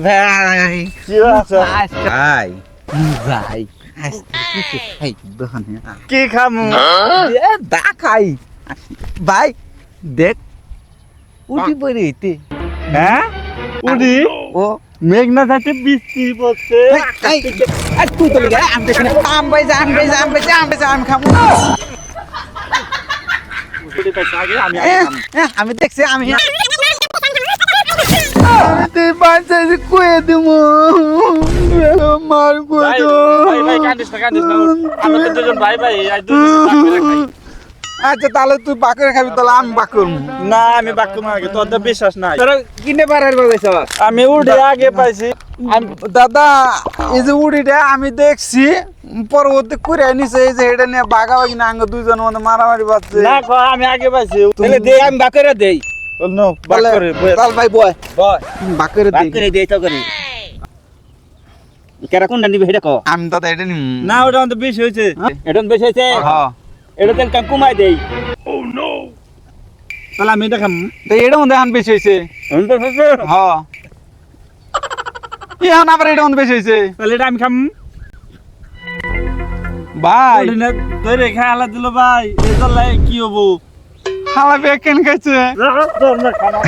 ভাই কি আছে ভাই ভাই কিছু খাই দোকানে কি খামু দা খাই ভাই দেখ উঠি পড়ে এতে হ্যাঁ উড়ি ও মেঘনা যাতে বৃষ্টি পড়ছে তুই তো লেগে আমি দেখি আম ভাই আম খাবো আমি দেখছি আমি তুই বাচ্চা কুয়ে দিব মার কুয়ে আচ্ছা তাহলে তুই বাকরে খাবি তাহলে আমি বাকর না আমি বাক্য আগে তোর তো বিশ্বাস নাই কিনে পারার গেছ আমি উড়ে আগে পাইছি দাদা এই যে উড়িটা আমি দেখছি পরবর্তী করে নিছে এই যে এটা নিয়ে বাগাবাগি না আঙ্গ দুইজন মধ্যে মারামারি বাজছে না আমি আগে পাইছি তাহলে দে আমি বাকরে দেই নো বাক্যরে তাল ভাই বয় বয় বাকরে দেই বাকরে দেই তো করে কেরা কোনটা নিবে এটা কো আমি দাদা এটা নিম না ওটা তো বেশি হয়েছে এটা বেশি হইছে হ্যাঁ এটা তেল কাম কমাই দেই তাহলে আমি এটা খাম তো এটা মধ্যে আন বেশি হইছে হ্যাঁ এখন আবার এটা মধ্যে বেশি হইছে তাহলে এটা আমি খাম ভাই ধরে খেলা দিল ভাই এ চলাই কি হবো হালা বেকেন খাইছে খানা